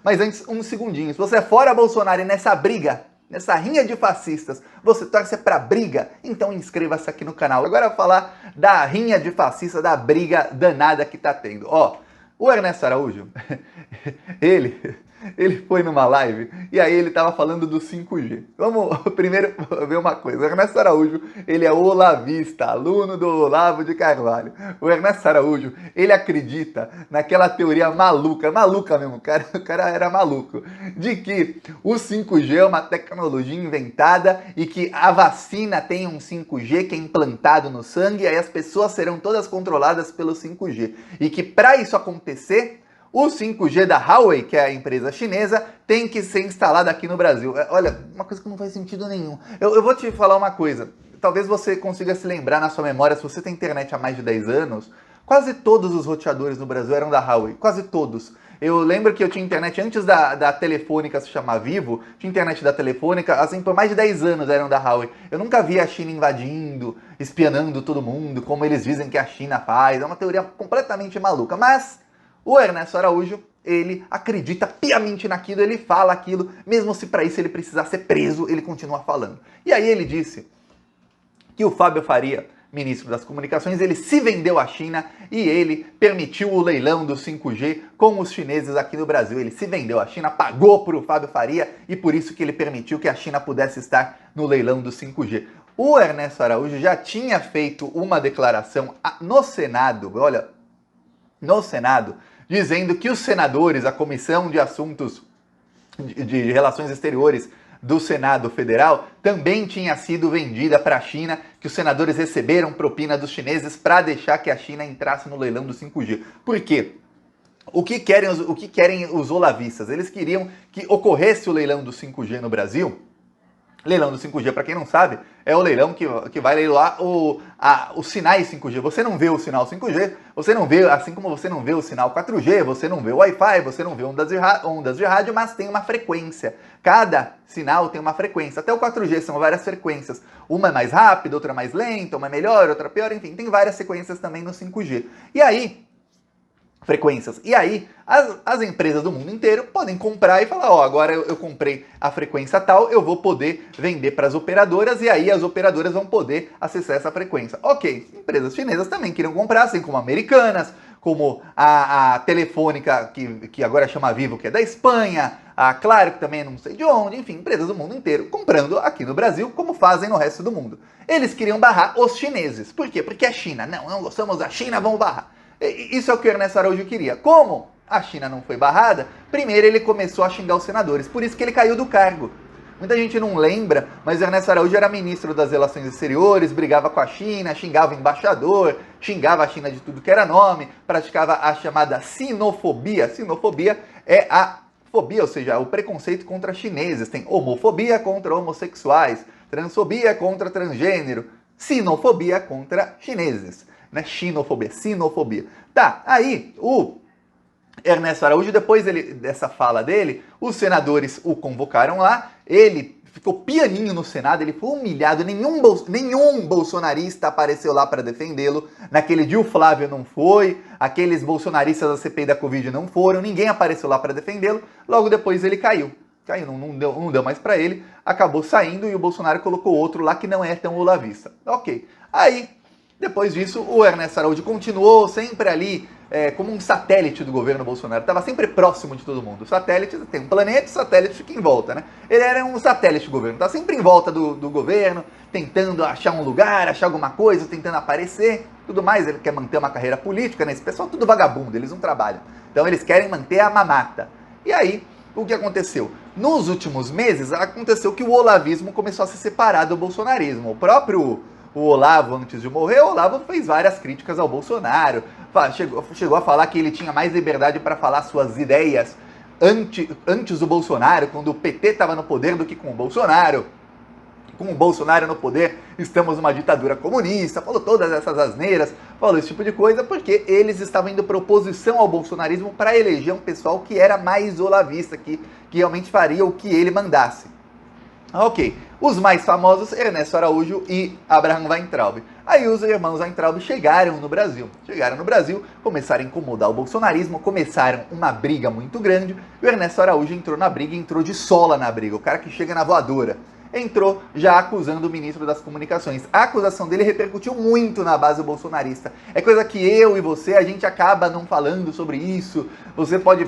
Mas antes, um segundinho. Se você é fora Bolsonaro e nessa briga, nessa rinha de fascistas, você torce pra briga, então inscreva-se aqui no canal. Agora eu vou falar da rinha de fascistas, da briga danada que tá tendo. Ó, o Ernesto Araújo, ele foi numa live e aí ele tava falando do 5G. Vamos primeiro ver uma coisa. O Ernesto Araújo, ele é olavista, aluno do Olavo de Carvalho. O Ernesto Araújo, ele acredita naquela teoria maluca mesmo, o cara era maluco, de que o 5G é uma tecnologia inventada e que a vacina tem um 5G que é implantado no sangue e aí as pessoas serão todas controladas pelo 5G. E que para isso acontecer, o 5G da Huawei, que é a empresa chinesa, tem que ser instalado aqui no Brasil. Olha, uma coisa que não faz sentido nenhum. Eu vou te falar uma coisa. Talvez você consiga se lembrar na sua memória, se você tem internet há mais de 10 anos, quase todos os roteadores no Brasil eram da Huawei. Quase todos. Eu lembro que eu tinha internet antes da Telefônica se chamar Vivo, tinha internet da Telefônica, assim, por mais de 10 anos eram da Huawei. Eu nunca vi a China invadindo, espiando todo mundo, como eles dizem que a China faz. É uma teoria completamente maluca, mas o Ernesto Araújo, ele acredita piamente naquilo, ele fala aquilo, mesmo se para isso ele precisar ser preso, ele continua falando. E aí ele disse que o Fábio Faria, ministro das Comunicações, ele se vendeu à China e ele permitiu o leilão do 5G com os chineses aqui no Brasil. Ele se vendeu à China, pagou para o Fábio Faria e por isso que ele permitiu que a China pudesse estar no leilão do 5G. O Ernesto Araújo já tinha feito uma declaração no Senado, olha, no Senado, dizendo que os senadores, a Comissão de Assuntos de Relações Exteriores do Senado Federal, também tinha sido vendida para a China, que os senadores receberam propina dos chineses para deixar que a China entrasse no leilão do 5G. Por quê? O que querem os olavistas? Eles queriam que ocorresse o leilão do 5G no Brasil. Leilão do 5G, para quem não sabe, é o leilão que vai leiloar os sinais 5G. Você não vê o sinal 5G, você não vê, assim como você não vê o sinal 4G, você não vê o Wi-Fi, você não vê ondas de rádio, mas tem uma frequência. Cada sinal tem uma frequência. Até o 4G são várias frequências. Uma é mais rápida, outra é mais lenta, uma é melhor, outra pior, enfim, tem várias sequências também no 5G. E aí, frequências. E aí, as empresas do mundo inteiro podem comprar e falar, ó, agora eu comprei a frequência tal, eu vou poder vender para as operadoras e aí as operadoras vão poder acessar essa frequência. Ok, empresas chinesas também queriam comprar, assim como americanas, como a Telefônica, que agora chama Vivo, que é da Espanha, a Claro, que também é não sei de onde, enfim, empresas do mundo inteiro comprando aqui no Brasil, como fazem no resto do mundo. Eles queriam barrar os chineses. Por quê? Porque a China, não gostamos da China, vamos barrar. Isso é o que o Ernesto Araújo queria. Como a China não foi barrada, primeiro ele começou a xingar os senadores, por isso que ele caiu do cargo. Muita gente não lembra, mas o Ernesto Araújo era ministro das Relações Exteriores, brigava com a China, xingava o embaixador, xingava a China de tudo que era nome, praticava a chamada sinofobia. Sinofobia é a fobia, ou seja, o preconceito contra chineses. Tem homofobia contra homossexuais, transfobia contra transgênero, sinofobia contra chineses. Não é xenofobia, sinofobia. Tá, aí o Ernesto Araújo, depois dessa fala dele, os senadores o convocaram lá, ele ficou pianinho no Senado, ele foi humilhado, nenhum bolsonarista apareceu lá para defendê-lo. Naquele dia o Flávio não foi, aqueles bolsonaristas da CPI da Covid não foram, ninguém apareceu lá para defendê-lo. Logo depois ele caiu, não deu mais para ele, acabou saindo e o Bolsonaro colocou outro lá que não é tão olavista. Ok, aí depois disso, o Ernesto Araújo continuou sempre ali como um satélite do governo Bolsonaro. Estava sempre próximo de todo mundo. O satélite tem um planeta, o satélite fica em volta, né? Ele era um satélite do governo. Estava sempre em volta do governo, tentando achar um lugar, achar alguma coisa, tentando aparecer, tudo mais. Ele quer manter uma carreira política, né? Esse pessoal é tudo vagabundo, eles não trabalham. Então eles querem manter a mamata. E aí, o que aconteceu? Nos últimos meses, aconteceu que o olavismo começou a se separar do bolsonarismo. O Olavo, antes de morrer, o Olavo fez várias críticas ao Bolsonaro, chegou a falar que ele tinha mais liberdade para falar suas ideias antes do Bolsonaro, quando o PT estava no poder, do que com o Bolsonaro. Com o Bolsonaro no poder, estamos numa ditadura comunista, falou todas essas asneiras, falou esse tipo de coisa, porque eles estavam indo para oposição ao bolsonarismo para eleger um pessoal que era mais olavista, que realmente faria o que ele mandasse. Ok, Os mais famosos, Ernesto Araújo e Abraham Weintraub. Aí os irmãos Weintraub chegaram no Brasil, começaram a incomodar o bolsonarismo, começaram uma briga muito grande, e o Ernesto Araújo entrou na briga, entrou de sola na briga, o cara que chega na voadora. Entrou já acusando o ministro das Comunicações. A acusação dele repercutiu muito na base bolsonarista. É coisa que eu e você, a gente acaba não falando sobre isso. Você pode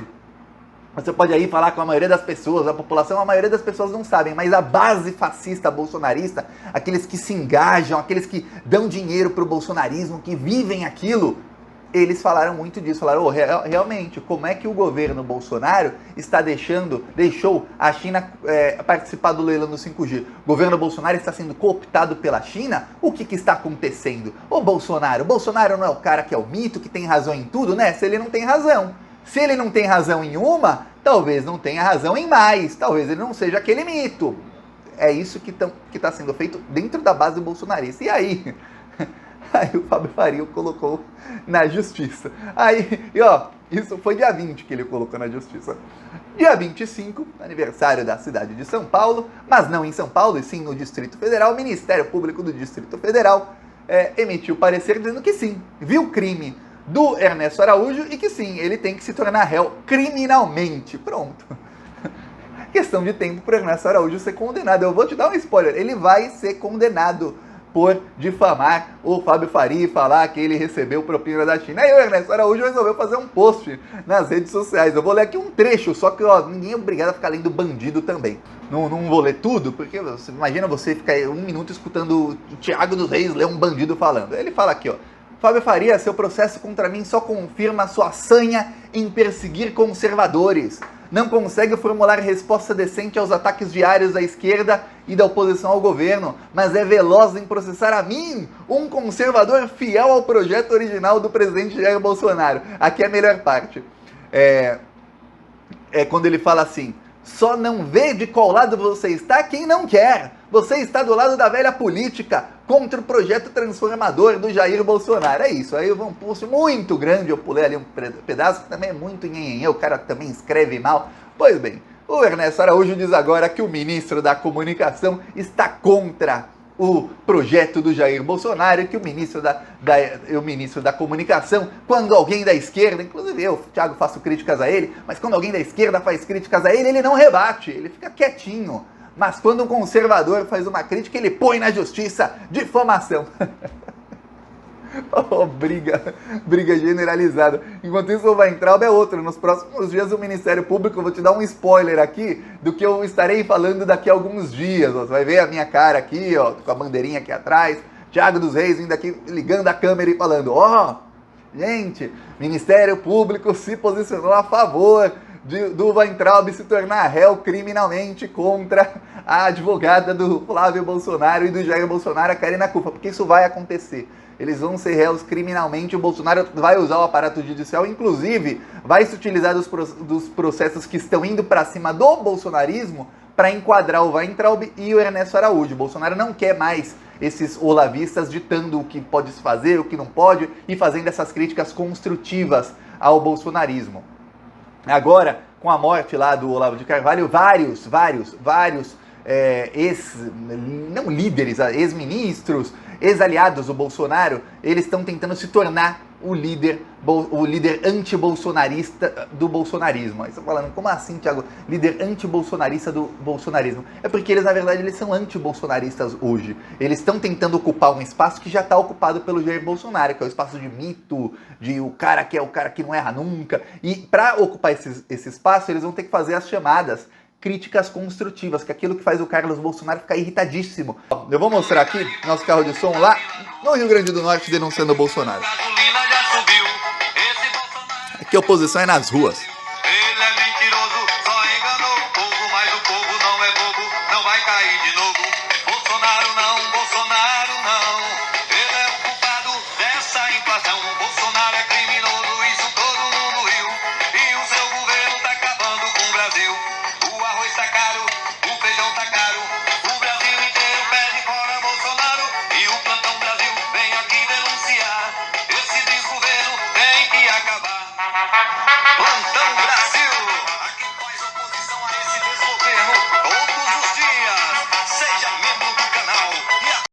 aí falar com a maioria das pessoas, a população, a maioria das pessoas não sabem, mas a base fascista bolsonarista, aqueles que se engajam, aqueles que dão dinheiro pro bolsonarismo, que vivem aquilo, eles falaram muito disso, falaram, realmente, como é que o governo Bolsonaro deixou a China participar do leilão do 5G? O governo Bolsonaro está sendo cooptado pela China? O que está acontecendo? O Bolsonaro não é o cara que é o mito, que tem razão em tudo, né? Se ele não tem razão. Se ele não tem razão em uma, talvez não tenha razão em mais, talvez ele não seja aquele mito. É isso que está sendo feito dentro da base bolsonarista. E aí? Aí o Fábio Faria colocou na justiça. Isso foi dia 20 que ele colocou na justiça. Dia 25, aniversário da cidade de São Paulo, mas não em São Paulo, e sim no Distrito Federal, o Ministério Público do Distrito Federal emitiu parecer dizendo que sim, viu crime do Ernesto Araújo e que sim, ele tem que se tornar réu criminalmente. Pronto. Questão de tempo para Ernesto Araújo ser condenado. Eu vou te dar um spoiler, ele vai ser condenado por difamar o Fábio Faria e falar que ele recebeu propina da China. Aí o Ernesto Araújo resolveu fazer um post nas redes sociais. Eu vou ler aqui um trecho, só que ninguém é obrigado a ficar lendo bandido também. Não vou ler tudo, porque imagina você ficar um minuto escutando o Thiago dos Reis ler um bandido falando. Ele fala aqui, Fábio Faria, seu processo contra mim só confirma sua sanha em perseguir conservadores. Não consegue formular resposta decente aos ataques diários da esquerda e da oposição ao governo, mas é veloz em processar a mim, um conservador fiel ao projeto original do presidente Jair Bolsonaro. Aqui é a melhor parte. É quando ele fala assim, só não vê de qual lado você está quem não quer. Você está do lado da velha política, contra o projeto transformador do Jair Bolsonaro. É isso, aí um post muito grande, eu pulei ali um pedaço, que também é muito nhenhenhê, o cara também escreve mal. Pois bem, o Ernesto Araújo diz agora que o ministro da Comunicação está contra o projeto do Jair Bolsonaro, e que o ministro da Comunicação, quando alguém da esquerda, inclusive eu, Thiago, faço críticas a ele, mas quando alguém da esquerda faz críticas a ele, ele não rebate, ele fica quietinho. Mas quando um conservador faz uma crítica, ele põe na justiça difamação. Briga generalizada. Enquanto isso, o Weintraub é outro. Nos próximos dias, o Ministério Público, eu vou te dar um spoiler aqui do que eu estarei falando daqui a alguns dias. Você vai ver a minha cara aqui, com a bandeirinha aqui atrás. Thiago dos Reis vindo aqui, ligando a câmera e falando, gente, Ministério Público se posicionou a favor do Weintraub se tornar réu criminalmente contra a advogada do Flávio Bolsonaro e do Jair Bolsonaro, a Karina Cufa, porque isso vai acontecer. Eles vão ser réus criminalmente, o Bolsonaro vai usar o aparato judicial, inclusive vai se utilizar dos processos que estão indo para cima do bolsonarismo para enquadrar o Weintraub e o Ernesto Araújo. O Bolsonaro não quer mais esses olavistas ditando o que pode se fazer, o que não pode, e fazendo essas críticas construtivas ao bolsonarismo. Agora, com a morte lá do Olavo de Carvalho, vários ex-ministros, ex-aliados do Bolsonaro, eles estão tentando se tornar o líder anti-bolsonarista do bolsonarismo. Aí você tá falando, como assim, Thiago? Líder anti-bolsonarista do bolsonarismo. É porque eles, na verdade, eles são anti-bolsonaristas hoje. Eles estão tentando ocupar um espaço que já está ocupado pelo Jair Bolsonaro, que é o espaço de mito, de o cara que não erra nunca. E para ocupar esse espaço, eles vão ter que fazer as chamadas críticas construtivas, que é aquilo que faz o Carlos Bolsonaro ficar irritadíssimo. Eu vou mostrar aqui nosso carro de som lá no Rio Grande do Norte denunciando o Bolsonaro. Aqui a oposição é nas ruas. Ele é mentiroso, só enganou o povo, mas o povo não é bobo, não vai cair de novo. Bolsonaro não, ele é o culpado dessa inflação. Bolsonaro é criminoso, isso todo mundo viu. E o seu governo tá acabando com o Brasil. O arroz tá caro, o feijão tá caro. O Brasil inteiro pede fora Bolsonaro. E o Plantão Brasil vem aqui denunciar. Esse desgoverno tem que acabar. Plantão Brasil!